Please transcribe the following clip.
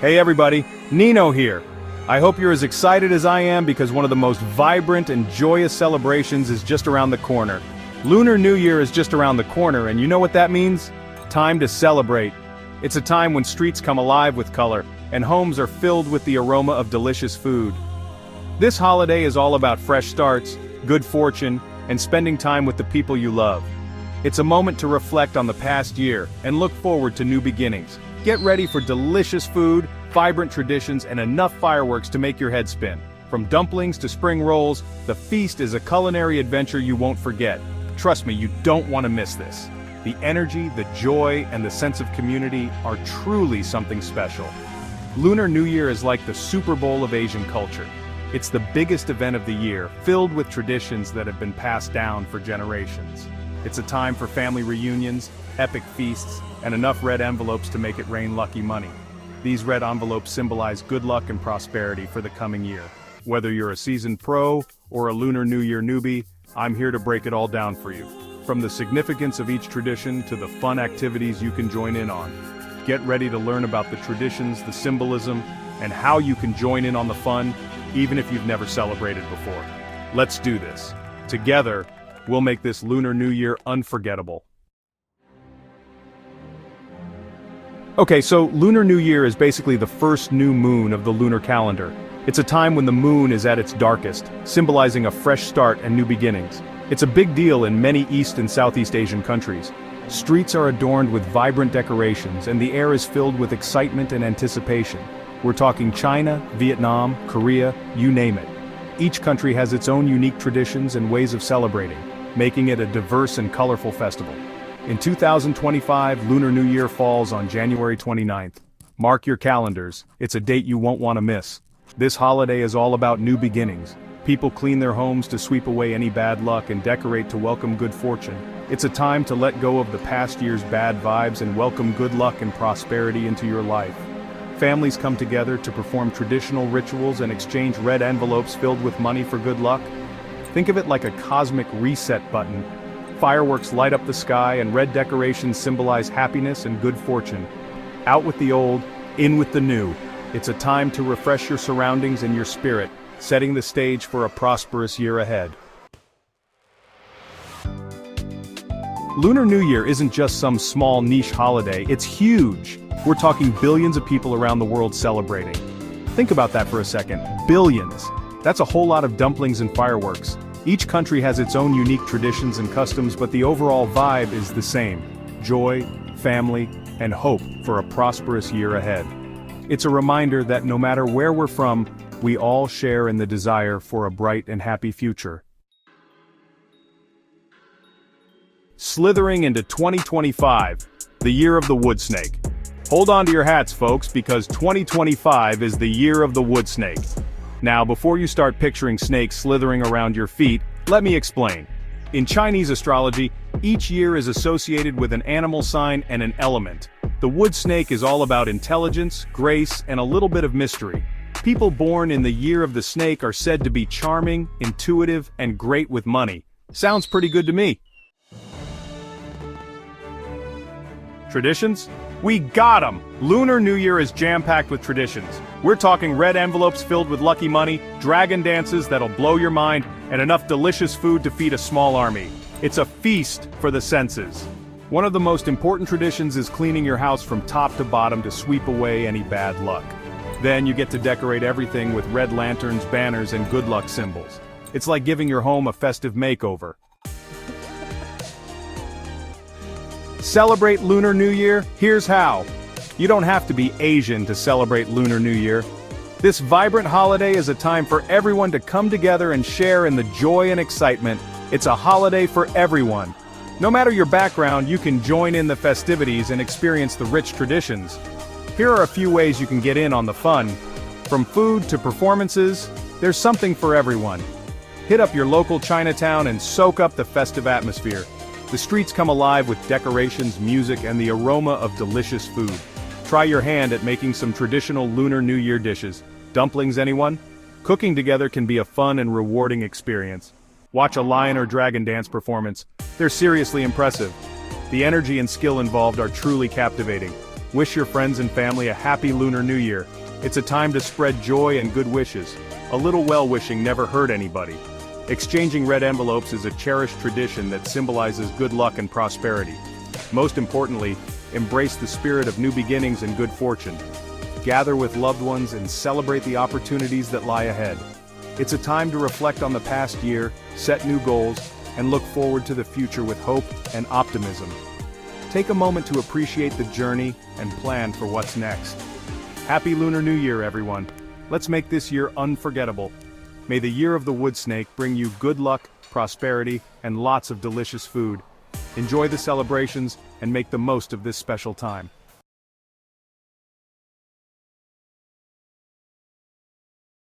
Hey everybody, Nino here. I hope you're as excited as I am because one of the most vibrant and joyous celebrations is just around the corner. Lunar New Year is just around the corner, and you know what that means? Time to celebrate. It's a time when streets come alive with color, and homes are filled with the aroma of delicious food. This holiday is all about fresh starts, good fortune, and spending time with the people you love. It's a moment to reflect on the past year and look forward to new beginnings. Get ready for delicious food, vibrant traditions, and enough fireworks to make your head spin. From dumplings to spring rolls, the feast is a culinary adventure you won't forget. Trust me, you don't want to miss this. The energy, the joy, and the sense of community are truly something special. Lunar New Year is like the Super Bowl of Asian culture. It's the biggest event of the year, filled with traditions that have been passed down for generations. It's a time for family reunions, epic feasts, and enough red envelopes to make it rain lucky money. These red envelopes symbolize good luck and prosperity for the coming year. Whether you're a seasoned pro or a Lunar New Year newbie, I'm here to break it all down for you. From the significance of each tradition to the fun activities you can join in on. Get ready to learn about the traditions, the symbolism, and how you can join in on the fun, even if you've never celebrated before. Let's do this. Together, we'll make this Lunar New Year unforgettable. Okay, so Lunar New Year is basically the first new moon of the lunar calendar. It's a time when the moon is at its darkest, symbolizing a fresh start and new beginnings. It's a big deal in many East and Southeast Asian countries. Streets are adorned with vibrant decorations, and the air is filled with excitement and anticipation. We're talking China, Vietnam, Korea, you name it. Each country has its own unique traditions and ways of celebrating, making it a diverse and colorful festival. In 2025, Lunar New Year falls on January 29th. Mark your calendars, it's a date you won't want to miss. This holiday is all about new beginnings. People clean their homes to sweep away any bad luck and decorate to welcome good fortune. It's a time to let go of the past year's bad vibes and welcome good luck and prosperity into your life. Families come together to perform traditional rituals and exchange red envelopes filled with money for good luck. Think of it like a cosmic reset button. Fireworks light up the sky and red decorations symbolize happiness and good fortune. Out with the old, in with the new. It's a time to refresh your surroundings and your spirit, setting the stage for a prosperous year ahead. Lunar New Year isn't just some small niche holiday, it's huge. We're talking billions of people around the world celebrating. Think about that for a second. Billions. That's a whole lot of dumplings and fireworks. Each country has its own unique traditions and customs, but the overall vibe is the same. Joy, family, and hope for a prosperous year ahead. It's a reminder that no matter where we're from, we all share in the desire for a bright and happy future. Slithering into 2025, the year of the wood snake. Hold on to your hats, folks, because 2025 is the year of the wood snake. Now, before you start picturing snakes slithering around your feet, let me explain. In Chinese astrology, each year is associated with an animal sign and an element. The wood snake is all about intelligence, grace, and a little bit of mystery. People born in the year of the snake are said to be charming, intuitive, and great with money. Sounds pretty good to me. Traditions? We got 'em! Lunar New Year is jam-packed with traditions. We're talking red envelopes filled with lucky money, dragon dances that'll blow your mind, and enough delicious food to feed a small army. It's a feast for the senses. One of the most important traditions is cleaning your house from top to bottom to sweep away any bad luck. Then you get to decorate everything with red lanterns, banners, and good luck symbols. It's like giving your home a festive makeover. Celebrate Lunar New Year? Here's how. You don't have to be Asian to celebrate Lunar New Year. This vibrant holiday is a time for everyone to come together and share in the joy and excitement. It's a holiday for everyone. No matter your background, you can join in the festivities and experience the rich traditions. Here are a few ways you can get in on the fun. From food to performances, there's something for everyone. Hit up your local Chinatown and soak up the festive atmosphere. The streets come alive with decorations, music, and the aroma of delicious food. Try your hand at making some traditional Lunar New Year dishes. Dumplings, anyone? Cooking together can be a fun and rewarding experience. Watch a lion or dragon dance performance. They're seriously impressive. The energy and skill involved are truly captivating. Wish your friends and family a happy Lunar New Year. It's a time to spread joy and good wishes. A little well-wishing never hurt anybody. Exchanging red envelopes is a cherished tradition that symbolizes good luck and prosperity. Most importantly, embrace the spirit of new beginnings and good fortune. Gather with loved ones and celebrate the opportunities that lie ahead. It's a time to reflect on the past year, set new goals, and look forward to the future with hope and optimism. Take a moment to appreciate the journey and plan for what's next. Happy Lunar New Year, everyone. Let's make this year unforgettable. May the year of the wood snake bring you good luck, prosperity, and lots of delicious food. Enjoy the celebrations and make the most of this special time.